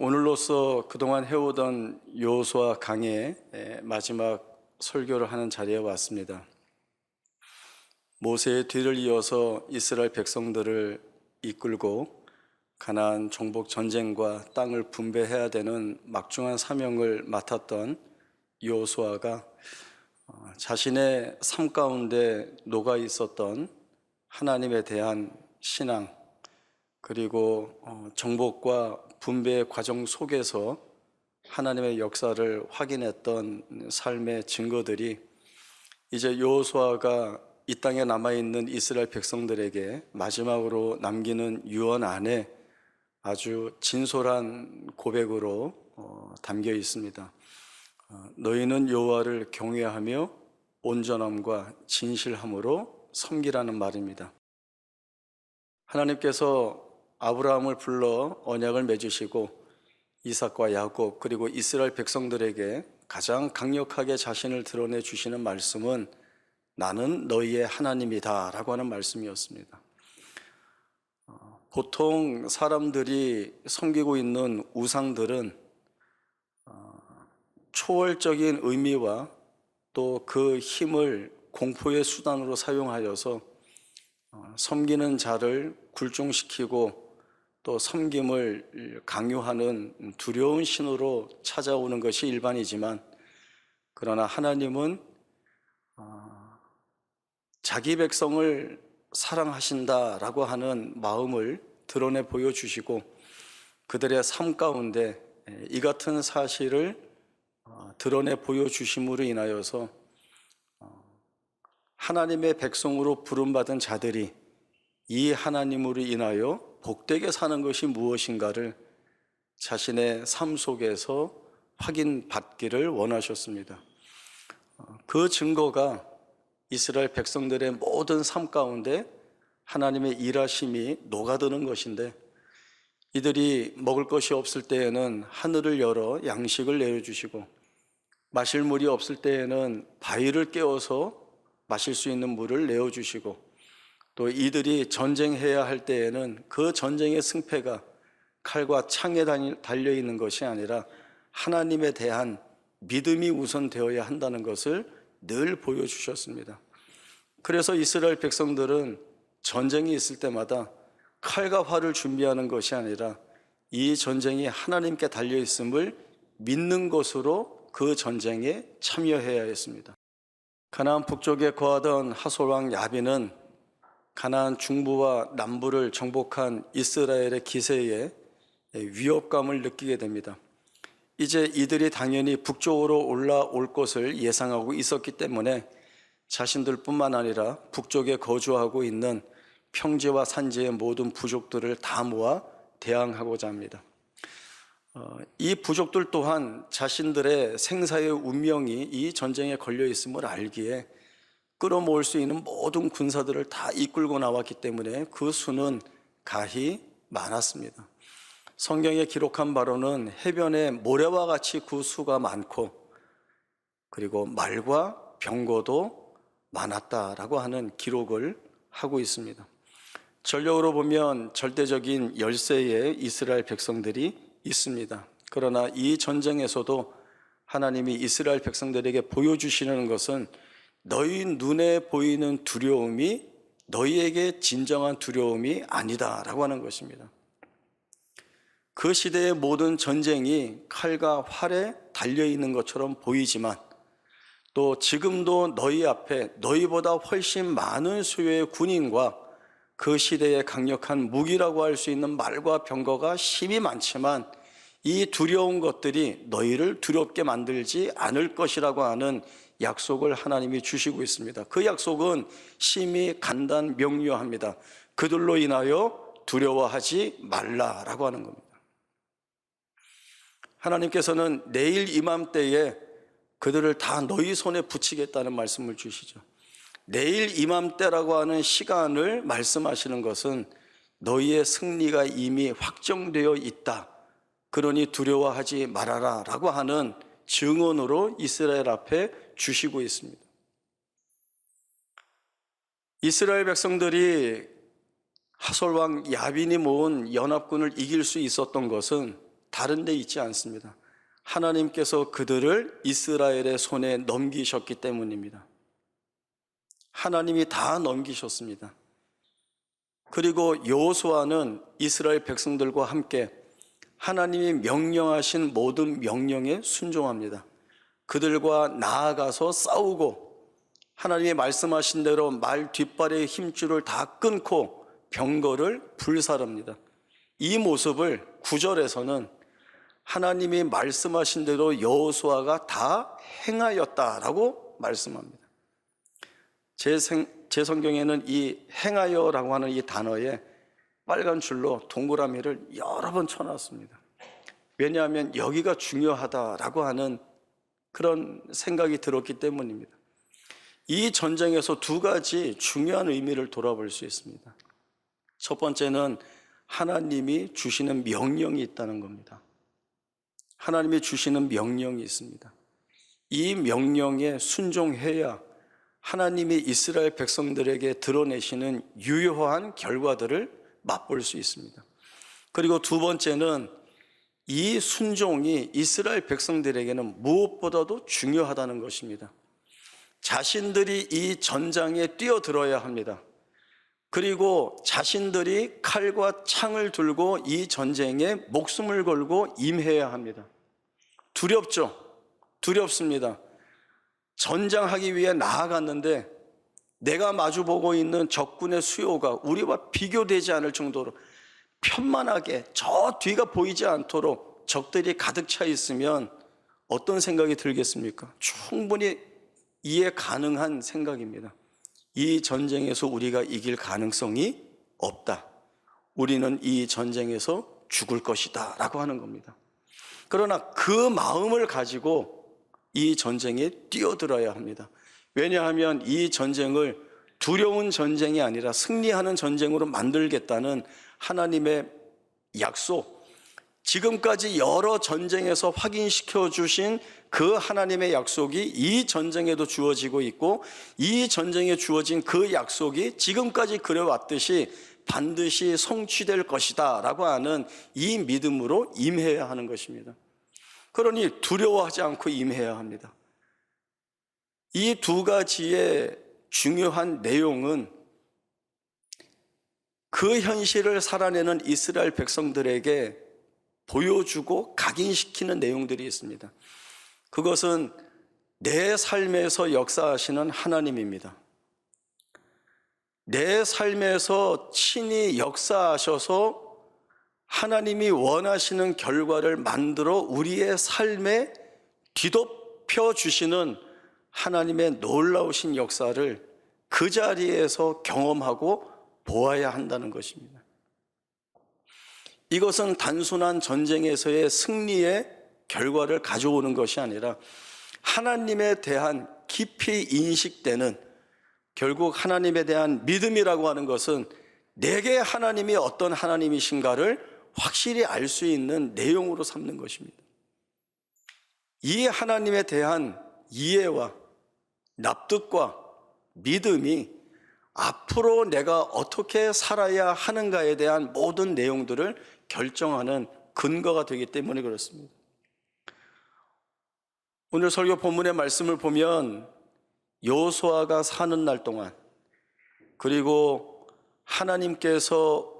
오늘로써 그동안 해오던 여호수아 강의 마지막 설교를 하는 자리에 왔습니다. 모세의 뒤를 이어서 이스라엘 백성들을 이끌고 가나안 정복 전쟁과 땅을 분배해야 되는 막중한 사명을 맡았던 여호수아가 자신의 삶 가운데 녹아 있었던 하나님에 대한 신앙, 그리고 정복과 분배의 과정 속에서 하나님의 역사를 확인했던 삶의 증거들이 이제 여호수아가 이 땅에 남아있는 이스라엘 백성들에게 마지막으로 남기는 유언 안에 아주 진솔한 고백으로 담겨 있습니다. 너희는 여호와를 경외하며 온전함과 진실함으로 섬기라는 말입니다. 하나님께서 아브라함을 불러 언약을 맺으시고 이삭과 야곱 그리고 이스라엘 백성들에게 가장 강력하게 자신을 드러내 주시는 말씀은 나는 너희의 하나님이다 라고 하는 말씀이었습니다. 보통 사람들이 섬기고 있는 우상들은 초월적인 의미와 또 그 힘을 공포의 수단으로 사용하여서 섬기는 자를 굴종시키고 또 섬김을 강요하는 두려운 신호로 찾아오는 것이 일반이지만, 그러나 하나님은 자기 백성을 사랑하신다라고 하는 마음을 드러내 보여주시고 그들의 삶 가운데 이 같은 사실을 드러내 보여주심으로 인하여서 하나님의 백성으로 부름받은 자들이 이 하나님으로 인하여 복되게 사는 것이 무엇인가를 자신의 삶 속에서 확인받기를 원하셨습니다. 그 증거가 이스라엘 백성들의 모든 삶 가운데 하나님의 일하심이 녹아드는 것인데, 이들이 먹을 것이 없을 때에는 하늘을 열어 양식을 내려주시고 마실 물이 없을 때에는 바위를 깨워서 마실 수 있는 물을 내어주시고, 또 이들이 전쟁해야 할 때에는 그 전쟁의 승패가 칼과 창에 달려있는 것이 아니라 하나님에 대한 믿음이 우선되어야 한다는 것을 늘 보여주셨습니다. 그래서 이스라엘 백성들은 전쟁이 있을 때마다 칼과 활을 준비하는 것이 아니라 이 전쟁이 하나님께 달려있음을 믿는 것으로 그 전쟁에 참여해야 했습니다. 가나안 북쪽에 거하던 하솔왕 야빈은 가나안 중부와 남부를 정복한 이스라엘의 기세에 위협감을 느끼게 됩니다. 이제 이들이 당연히 북쪽으로 올라올 것을 예상하고 있었기 때문에 자신들뿐만 아니라 북쪽에 거주하고 있는 평지와 산지의 모든 부족들을 다 모아 대항하고자 합니다. 이 부족들 또한 자신들의 생사의 운명이 이 전쟁에 걸려 있음을 알기에 끌어모을 수 있는 모든 군사들을 다 이끌고 나왔기 때문에 그 수는 가히 많았습니다. 성경에 기록한 바로는 해변에 모래와 같이 그 수가 많고, 그리고 말과 병거도 많았다라고 하는 기록을 하고 있습니다. 전력으로 보면 절대적인 열세의 이스라엘 백성들이 있습니다. 그러나 이 전쟁에서도 하나님이 이스라엘 백성들에게 보여주시는 것은 너희 눈에 보이는 두려움이 너희에게 진정한 두려움이 아니다라고 하는 것입니다. 그 시대의 모든 전쟁이 칼과 활에 달려있는 것처럼 보이지만, 또 지금도 너희 앞에 너희보다 훨씬 많은 수요의 군인과 그 시대의 강력한 무기라고 할 수 있는 말과 병거가 심히 많지만 이 두려운 것들이 너희를 두렵게 만들지 않을 것이라고 하는 약속을 하나님이 주시고 있습니다. 그 약속은 심히 간단 명료합니다. 그들로 인하여 두려워하지 말라라고 하는 겁니다. 하나님께서는 내일 이맘때에 그들을 다 너희 손에 붙이겠다는 말씀을 주시죠. 내일 이맘때라고 하는 시간을 말씀하시는 것은 너희의 승리가 이미 확정되어 있다, 그러니 두려워하지 말아라 라고 하는 증언으로 이스라엘 앞에 주시고 있습니다. 이스라엘 백성들이 하솔왕 야빈이 모은 연합군을 이길 수 있었던 것은 다른 데 있지 않습니다. 하나님께서 그들을 이스라엘의 손에 넘기셨기 때문입니다. 하나님이 다 넘기셨습니다. 그리고 여호수아는 이스라엘 백성들과 함께 하나님이 명령하신 모든 명령에 순종합니다. 그들과 나아가서 싸우고 하나님이 말씀하신 대로 말 뒷발의 힘줄을 다 끊고 병거를 불사릅니다. 이 모습을 9절에서는 하나님이 말씀하신 대로 여호수아가 다 행하였다라고 말씀합니다. 제 성경에는 이 행하여라고 하는 이 단어에 빨간 줄로 동그라미를 여러 번 쳐놨습니다. 왜냐하면 여기가 중요하다라고 하는 그런 생각이 들었기 때문입니다. 이 전쟁에서 두 가지 중요한 의미를 돌아볼 수 있습니다. 첫 번째는 하나님이 주시는 명령이 있다는 겁니다. 하나님이 주시는 명령이 있습니다. 이 명령에 순종해야 하나님이 이스라엘 백성들에게 드러내시는 유효한 결과들을 맛볼 수 있습니다. 그리고 두 번째는 이 순종이 이스라엘 백성들에게는 무엇보다도 중요하다는 것입니다. 자신들이 이 전장에 뛰어들어야 합니다. 그리고 자신들이 칼과 창을 들고 이 전쟁에 목숨을 걸고 임해야 합니다. 두렵죠? 두렵습니다. 전장하기 위해 나아갔는데 내가 마주보고 있는 적군의 수요가 우리와 비교되지 않을 정도로 편만하게 저 뒤가 보이지 않도록 적들이 가득 차 있으면 어떤 생각이 들겠습니까? 충분히 이해 가능한 생각입니다. 이 전쟁에서 우리가 이길 가능성이 없다. 우리는 이 전쟁에서 죽을 것이다 라고 하는 겁니다. 그러나 그 마음을 가지고 이 전쟁에 뛰어들어야 합니다. 왜냐하면 이 전쟁을 두려운 전쟁이 아니라 승리하는 전쟁으로 만들겠다는 하나님의 약속, 지금까지 여러 전쟁에서 확인시켜 주신 그 하나님의 약속이 이 전쟁에도 주어지고 있고, 이 전쟁에 주어진 그 약속이 지금까지 그려왔듯이 반드시 성취될 것이다 라고 하는 이 믿음으로 임해야 하는 것입니다. 그러니 두려워하지 않고 임해야 합니다. 이 두 가지의 중요한 내용은 그 현실을 살아내는 이스라엘 백성들에게 보여주고 각인시키는 내용들이 있습니다. 그것은 내 삶에서 역사하시는 하나님입니다. 내 삶에서 친히 역사하셔서 하나님이 원하시는 결과를 만들어 우리의 삶에 뒤덮여 주시는 하나님의 놀라우신 역사를 그 자리에서 경험하고 보아야 한다는 것입니다. 이것은 단순한 전쟁에서의 승리의 결과를 가져오는 것이 아니라 하나님에 대한 깊이 인식되는, 결국 하나님에 대한 믿음이라고 하는 것은 내게 하나님이 어떤 하나님이신가를 확실히 알 수 있는 내용으로 삼는 것입니다. 이 하나님에 대한 이해와 납득과 믿음이 앞으로 내가 어떻게 살아야 하는가에 대한 모든 내용들을 결정하는 근거가 되기 때문에 그렇습니다. 오늘 설교 본문의 말씀을 보면 여호수아가 사는 날 동안, 그리고 하나님께서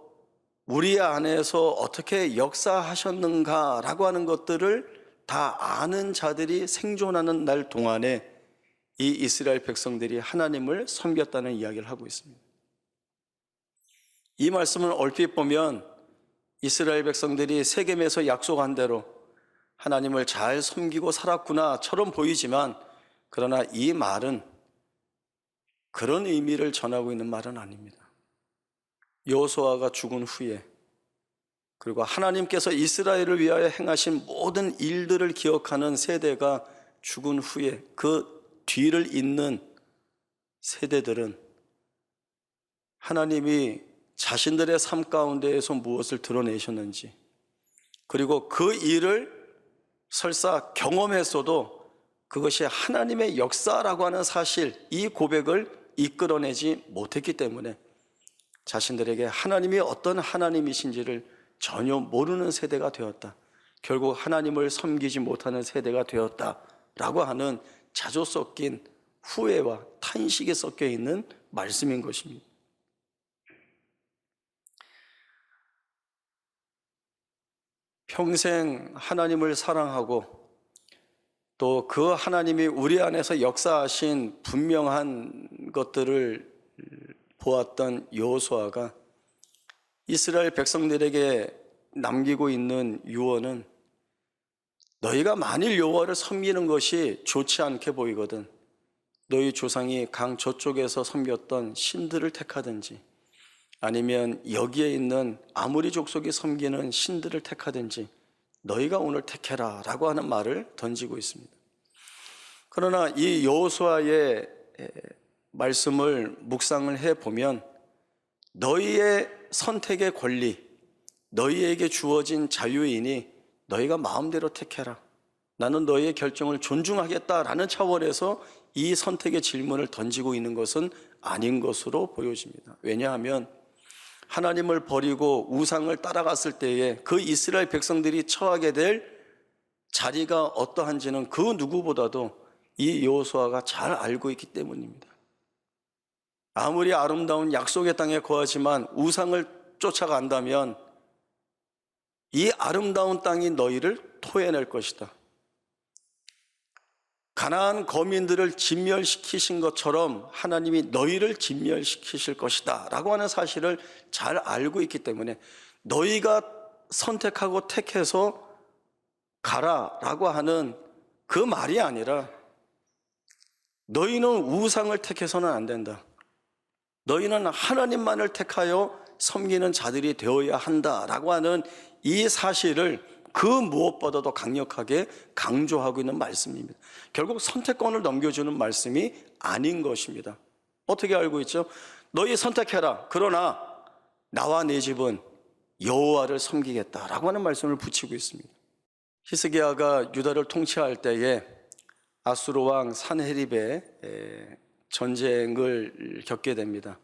우리 안에서 어떻게 역사하셨는가라고 하는 것들을 다 아는 자들이 생존하는 날 동안에 이 이스라엘 백성들이 하나님을 섬겼다는 이야기를 하고 있습니다. 이 말씀을 얼핏 보면 이스라엘 백성들이 세겜에서 약속한 대로 하나님을 잘 섬기고 살았구나처럼 보이지만, 그러나 이 말은 그런 의미를 전하고 있는 말은 아닙니다. 여호수아가 죽은 후에, 그리고 하나님께서 이스라엘을 위하여 행하신 모든 일들을 기억하는 세대가 죽은 후에 그 뒤를 잇는 세대들은 하나님이 자신들의 삶 가운데에서 무엇을 드러내셨는지, 그리고 그 일을 설사 경험했어도 그것이 하나님의 역사라고 하는 사실, 이 고백을 이끌어내지 못했기 때문에 자신들에게 하나님이 어떤 하나님이신지를 전혀 모르는 세대가 되었다. 결국 하나님을 섬기지 못하는 세대가 되었다라고 하는 자조 섞인 후회와 탄식이 섞여 있는 말씀인 것입니다. 평생 하나님을 사랑하고 또 그 하나님이 우리 안에서 역사하신 분명한 것들을 보았던 여호수아가 이스라엘 백성들에게 남기고 있는 유언은, 너희가 만일 여호와를 섬기는 것이 좋지 않게 보이거든 너희 조상이 강 저쪽에서 섬겼던 신들을 택하든지 아니면 여기에 있는 아모리 족속이 섬기는 신들을 택하든지 너희가 오늘 택해라 라고 하는 말을 던지고 있습니다. 그러나 이 여호수아의 말씀을 묵상을 해보면 너희의 선택의 권리, 너희에게 주어진 자유이니 너희가 마음대로 택해라, 나는 너희의 결정을 존중하겠다라는 차원에서 이 선택의 질문을 던지고 있는 것은 아닌 것으로 보여집니다. 왜냐하면 하나님을 버리고 우상을 따라갔을 때에 그 이스라엘 백성들이 처하게 될 자리가 어떠한지는 그 누구보다도 이 여호수아가 잘 알고 있기 때문입니다. 아무리 아름다운 약속의 땅에 거하지만 우상을 쫓아간다면 이 아름다운 땅이 너희를 토해낼 것이다. 가나안 거민들을 진멸시키신 것처럼 하나님이 너희를 진멸시키실 것이다 라고 하는 사실을 잘 알고 있기 때문에 너희가 선택하고 택해서 가라 라고 하는 그 말이 아니라 너희는 우상을 택해서는 안 된다, 너희는 하나님만을 택하여 섬기는 자들이 되어야 한다라고 하는 이 사실을 그 무엇보다도 강력하게 강조하고 있는 말씀입니다. 결국 선택권을 넘겨주는 말씀이 아닌 것입니다. 어떻게 알고 있죠? 너희 선택해라, 그러나 나와 내 집은 여호와를 섬기겠다라고 하는 말씀을 붙이고 있습니다. 히스기야가 유다를 통치할 때에 아수르 왕 산헤립의 전쟁을 겪게 됩니다.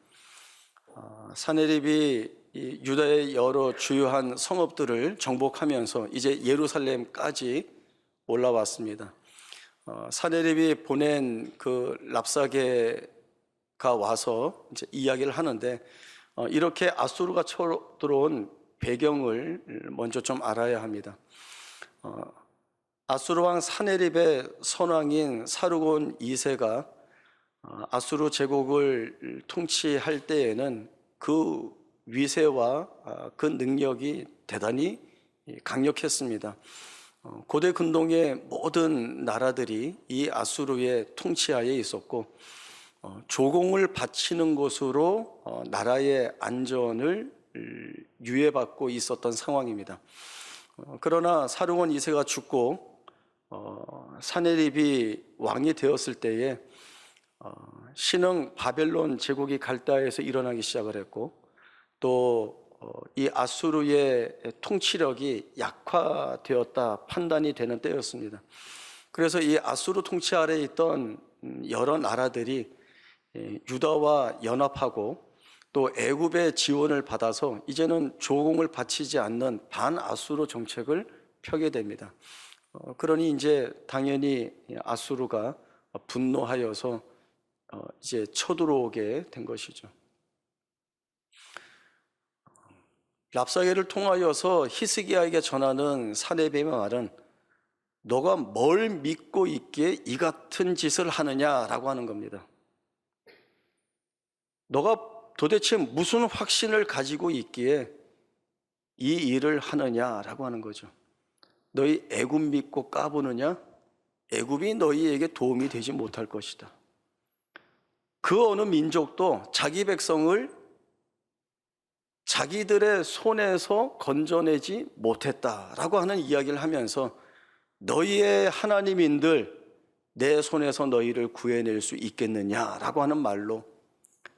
산헤립이 유다의 여러 주요한 성읍들을 정복하면서 이제 예루살렘까지 올라왔습니다. 산헤립이 보낸 그 랍사게가 와서 이제 이야기를 하는데, 이렇게 아수르가 쳐들어온 배경을 먼저 좀 알아야 합니다. 아수르 왕 산헤립의 선왕인 사르곤 2세가 아수르 제국을 통치할 때에는 그 위세와 그 능력이 대단히 강력했습니다. 고대 근동의 모든 나라들이 이 아수르의 통치하에 있었고 조공을 바치는 것으로 나라의 안전을 유예받고 있었던 상황입니다. 그러나 사르곤 2세가 죽고 산헤립이 왕이 되었을 때에 신흥 바벨론 제국이 갈대아에서 일어나기 시작을 했고 또 이 아수르의 통치력이 약화되었다 판단이 되는 때였습니다. 그래서 이 아수르 통치 아래에 있던 여러 나라들이 유다와 연합하고 또 애굽의 지원을 받아서 이제는 조공을 바치지 않는 반아수르 정책을 펴게 됩니다. 그러니 이제 당연히 아수르가 분노하여서 이제 쳐들어오게 된 것이죠. 랍사게를 통하여서 히스기야에게 전하는 산헤립의 말은 너가 뭘 믿고 있기에 이 같은 짓을 하느냐라고 하는 겁니다. 너가 도대체 무슨 확신을 가지고 있기에 이 일을 하느냐라고 하는 거죠. 너희 애굽 믿고 까부느냐? 애굽이 너희에게 도움이 되지 못할 것이다. 그 어느 민족도 자기 백성을 자기들의 손에서 건져내지 못했다라고 하는 이야기를 하면서 너희의 하나님인들 내 손에서 너희를 구해낼 수 있겠느냐라고 하는 말로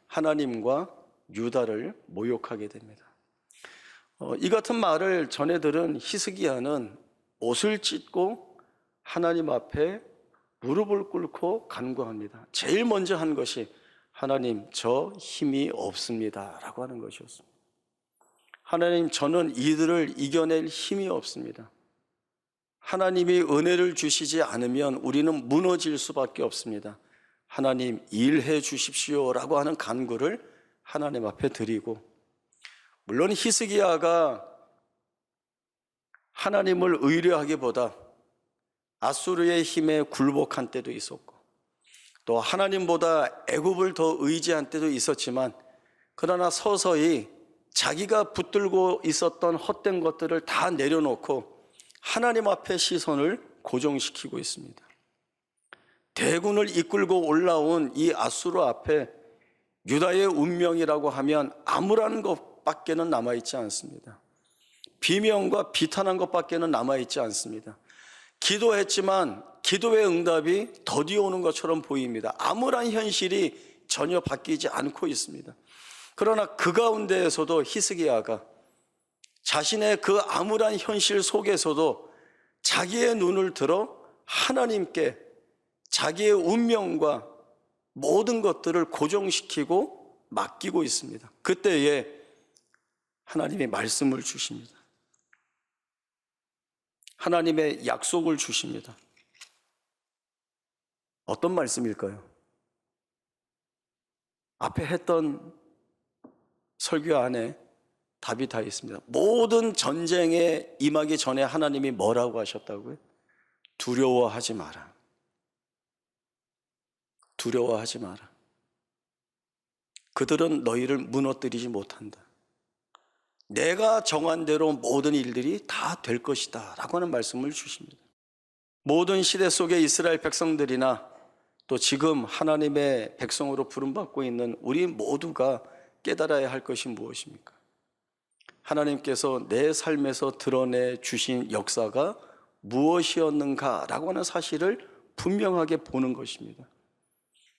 하나님과 유다를 모욕하게 됩니다. 이 같은 말을 전해 들은 히스기야는 옷을 찢고 하나님 앞에 무릎을 꿇고 간구합니다. 제일 먼저 한 것이 하나님, 저 힘이 없습니다 라고 하는 것이었습니다. 하나님, 저는 이들을 이겨낼 힘이 없습니다. 하나님이 은혜를 주시지 않으면 우리는 무너질 수밖에 없습니다. 하나님 일해 주십시오라고 하는 간구를 하나님 앞에 드리고, 물론 히스기야가 하나님을 의뢰하기보다 아수르의 힘에 굴복한 때도 있었고, 또 하나님보다 애굽을 더 의지한 때도 있었지만, 그러나 서서히 자기가 붙들고 있었던 헛된 것들을 다 내려놓고 하나님 앞에 시선을 고정시키고 있습니다. 대군을 이끌고 올라온 이 아수르 앞에 유다의 운명이라고 하면 암울한 것밖에는 남아있지 않습니다. 비명과 비탄한 것밖에는 남아있지 않습니다. 기도했지만 기도의 응답이 더디 오는 것처럼 보입니다. 암울한 현실이 전혀 바뀌지 않고 있습니다. 그러나 그 가운데에서도 히스기야가 자신의 그 암울한 현실 속에서도 자기의 눈을 들어 하나님께 자기의 운명과 모든 것들을 고정시키고 맡기고 있습니다. 그때에 하나님이 말씀을 주십니다. 하나님의 약속을 주십니다. 어떤 말씀일까요? 앞에 했던 설교 안에 답이 다 있습니다. 모든 전쟁에 임하기 전에 하나님이 뭐라고 하셨다고요? 두려워하지 마라. 두려워하지 마라. 그들은 너희를 무너뜨리지 못한다. 내가 정한 대로 모든 일들이 다 될 것이다 라고 하는 말씀을 주십니다. 모든 시대 속의 이스라엘 백성들이나 또 지금 하나님의 백성으로 부름받고 있는 우리 모두가 깨달아야 할 것이 무엇입니까? 하나님께서 내 삶에서 드러내 주신 역사가 무엇이었는가라고 하는 사실을 분명하게 보는 것입니다.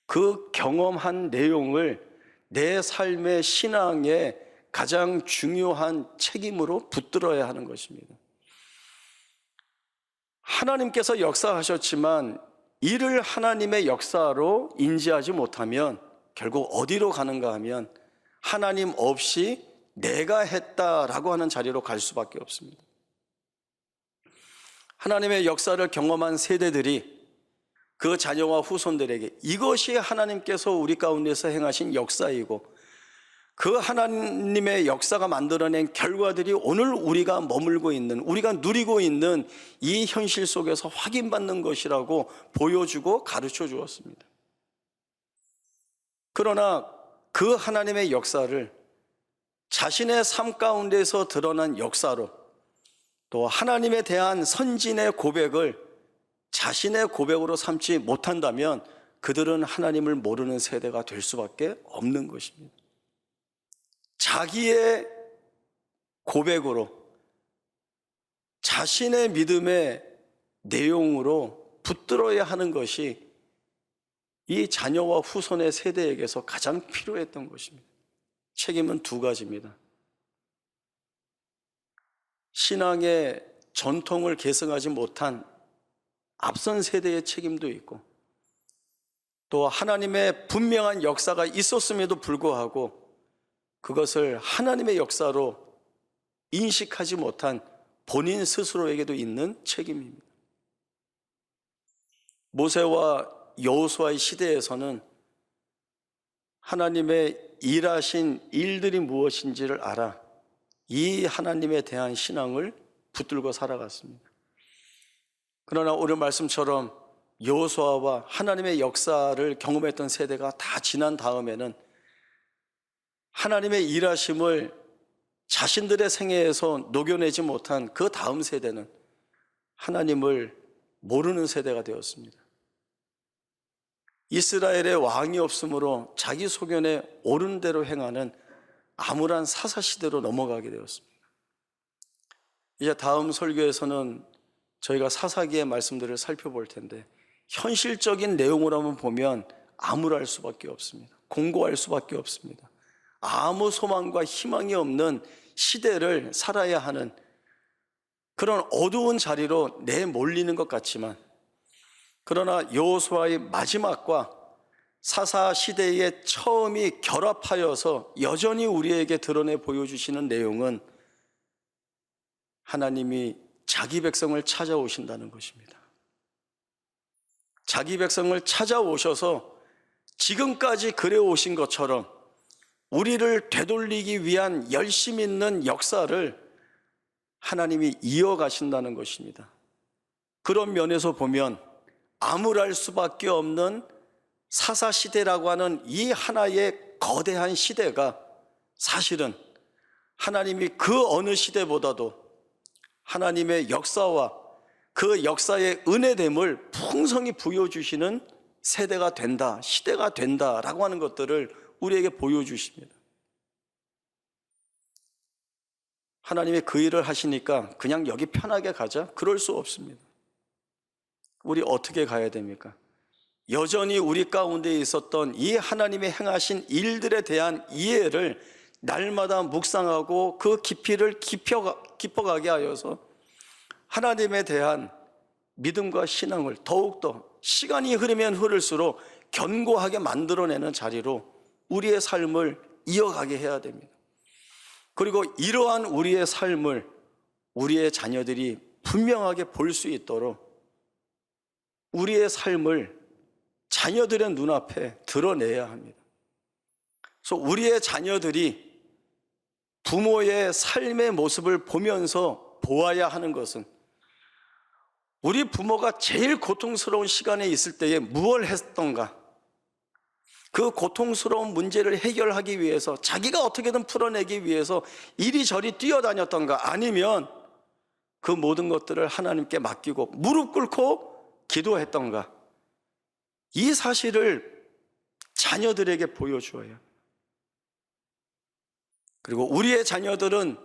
그 경험한 내용을 내 삶의 신앙의 가장 중요한 책임으로 붙들어야 하는 것입니다. 하나님께서 역사하셨지만 이를 하나님의 역사로 인지하지 못하면 결국 어디로 가는가 하면 하나님 없이 내가 했다라고 하는 자리로 갈 수밖에 없습니다. 하나님의 역사를 경험한 세대들이 그 자녀와 후손들에게 이것이 하나님께서 우리 가운데서 행하신 역사이고 그 하나님의 역사가 만들어낸 결과들이 오늘 우리가 머물고 있는, 우리가 누리고 있는 이 현실 속에서 확인받는 것이라고 보여주고 가르쳐 주었습니다. 그러나 그 하나님의 역사를 자신의 삶 가운데서 드러난 역사로, 또 하나님에 대한 선진의 고백을 자신의 고백으로 삼지 못한다면 그들은 하나님을 모르는 세대가 될 수밖에 없는 것입니다. 자기의 고백으로, 자신의 믿음의 내용으로 붙들어야 하는 것이 이 자녀와 후손의 세대에게서 가장 필요했던 것입니다. 책임은 두 가지입니다. 신앙의 전통을 계승하지 못한 앞선 세대의 책임도 있고, 또 하나님의 분명한 역사가 있었음에도 불구하고 그것을 하나님의 역사로 인식하지 못한 본인 스스로에게도 있는 책임입니다. 모세와 여호수아의 시대에서는 하나님의 일하신 일들이 무엇인지를 알아 이 하나님에 대한 신앙을 붙들고 살아갔습니다. 그러나 오늘 말씀처럼 여호수아와 하나님의 역사를 경험했던 세대가 다 지난 다음에는 하나님의 일하심을 자신들의 생애에서 녹여내지 못한 그 다음 세대는 하나님을 모르는 세대가 되었습니다. 이스라엘의 왕이 없으므로 자기 소견에 옳은 대로 행하는 암울한 사사시대로 넘어가게 되었습니다. 이제 다음 설교에서는 저희가 사사기의 말씀들을 살펴볼 텐데, 현실적인 내용으로 한번 보면 암울할 수밖에 없습니다. 공고할 수밖에 없습니다. 아무 소망과 희망이 없는 시대를 살아야 하는 그런 어두운 자리로 내몰리는 것 같지만, 그러나 여호수아의 마지막과 사사 시대의 처음이 결합하여서 여전히 우리에게 드러내 보여주시는 내용은 하나님이 자기 백성을 찾아오신다는 것입니다. 자기 백성을 찾아오셔서 지금까지 그래 오신 것처럼 우리를 되돌리기 위한 열심 있는 역사를 하나님이 이어가신다는 것입니다. 그런 면에서 보면 암울할 수밖에 없는 사사시대라고 하는 이 하나의 거대한 시대가 사실은 하나님이 그 어느 시대보다도 하나님의 역사와 그 역사의 은혜됨을 풍성히 부여주시는 세대가 된다, 시대가 된다라고 하는 것들을 우리에게 보여주십니다. 하나님이 그 일을 하시니까 그냥 여기 편하게 가자? 그럴 수 없습니다. 우리 어떻게 가야 됩니까? 여전히 우리 가운데 있었던 이 하나님이 행하신 일들에 대한 이해를 날마다 묵상하고 그 깊이를 깊어가게 하여서 하나님에 대한 믿음과 신앙을 더욱더 시간이 흐르면 흐를수록 견고하게 만들어내는 자리로 우리의 삶을 이어가게 해야 됩니다. 그리고 이러한 우리의 삶을 우리의 자녀들이 분명하게 볼 수 있도록 우리의 삶을 자녀들의 눈앞에 드러내야 합니다. 그래서 우리의 자녀들이 부모의 삶의 모습을 보면서 보아야 하는 것은 우리 부모가 제일 고통스러운 시간에 있을 때에 무엇을 했던가, 그 고통스러운 문제를 해결하기 위해서 자기가 어떻게든 풀어내기 위해서 이리저리 뛰어다녔던가, 아니면 그 모든 것들을 하나님께 맡기고 무릎 꿇고 기도했던가, 이 사실을 자녀들에게 보여주어야. 그리고 우리의 자녀들은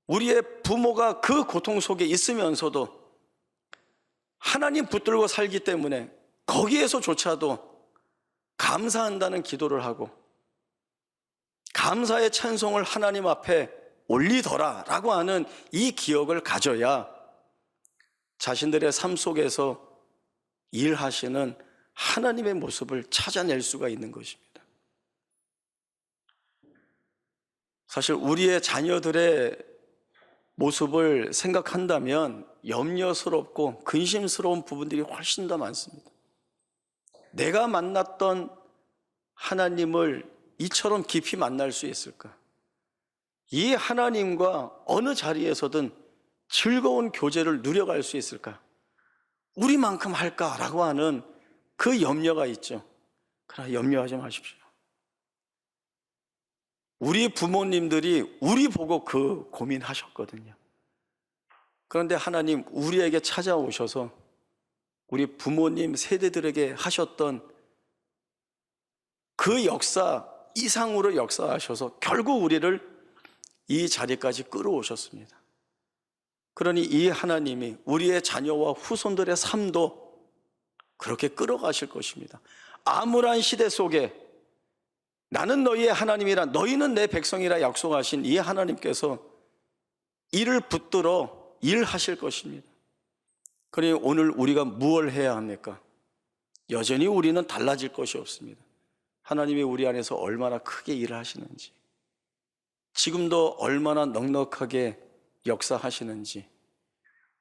우리의 부모가 그 고통 속에 있으면서도 하나님 붙들고 살기 때문에 거기에서조차도 감사한다는 기도를 하고 감사의 찬송을 하나님 앞에 올리더라 라고 하는 이 기억을 가져야 자신들의 삶 속에서 일하시는 하나님의 모습을 찾아낼 수가 있는 것입니다. 사실 우리의 자녀들의 모습을 생각한다면 염려스럽고 근심스러운 부분들이 훨씬 더 많습니다. 내가 만났던 하나님을 이처럼 깊이 만날 수 있을까? 이 하나님과 어느 자리에서든 즐거운 교제를 누려갈 수 있을까? 우리만큼 할까라고 하는 그 염려가 있죠. 그러나 염려하지 마십시오. 우리 부모님들이 우리 보고 그 고민하셨거든요. 그런데 하나님 우리에게 찾아오셔서 우리 부모님 세대들에게 하셨던 그 역사 이상으로 역사하셔서 결국 우리를 이 자리까지 끌어오셨습니다. 그러니 이 하나님이 우리의 자녀와 후손들의 삶도 그렇게 끌어가실 것입니다. 암울한 시대 속에 나는 너희의 하나님이라 너희는 내 백성이라 약속하신 이 하나님께서 이를 붙들어 일하실 것입니다. 그러니 오늘 우리가 무엇을 해야 합니까? 여전히 우리는 달라질 것이 없습니다. 하나님이 우리 안에서 얼마나 크게 일을 하시는지, 지금도 얼마나 넉넉하게 역사하시는지,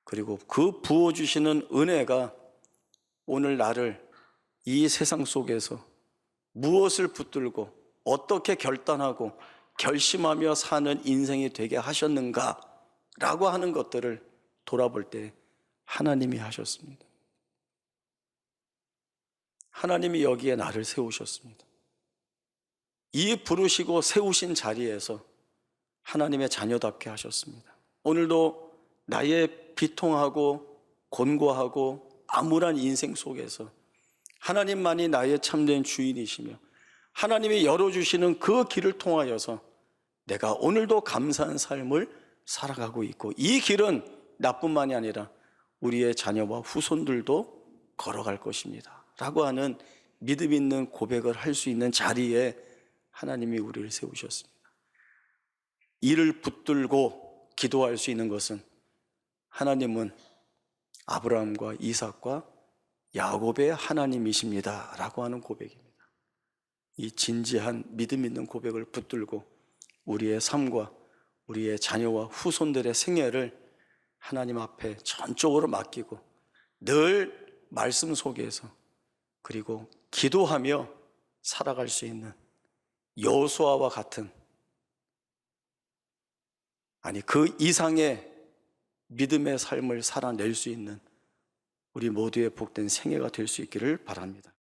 그리고 그 부어주시는 은혜가 오늘 나를 이 세상 속에서 무엇을 붙들고 어떻게 결단하고 결심하며 사는 인생이 되게 하셨는가라고 하는 것들을 돌아볼 때 하나님이 하셨습니다. 하나님이 여기에 나를 세우셨습니다. 이 부르시고 세우신 자리에서 하나님의 자녀답게 하셨습니다. 오늘도 나의 비통하고 곤고하고 암울한 인생 속에서 하나님만이 나의 참된 주인이시며 하나님이 열어주시는 그 길을 통하여서 내가 오늘도 감사한 삶을 살아가고 있고, 이 길은 나뿐만이 아니라 우리의 자녀와 후손들도 걸어갈 것입니다 라고 하는 믿음 있는 고백을 할 수 있는 자리에 하나님이 우리를 세우셨습니다. 이를 붙들고 기도할 수 있는 것은 하나님은 아브라함과 이삭과 야곱의 하나님이십니다 라고 하는 고백입니다. 이 진지한 믿음 있는 고백을 붙들고 우리의 삶과 우리의 자녀와 후손들의 생애를 하나님 앞에 전적으로 맡기고 늘 말씀 속에서 그리고 기도하며 살아갈 수 있는 여호수아와 같은, 아니 그 이상의 믿음의 삶을 살아낼 수 있는 우리 모두의 복된 생애가 될 수 있기를 바랍니다.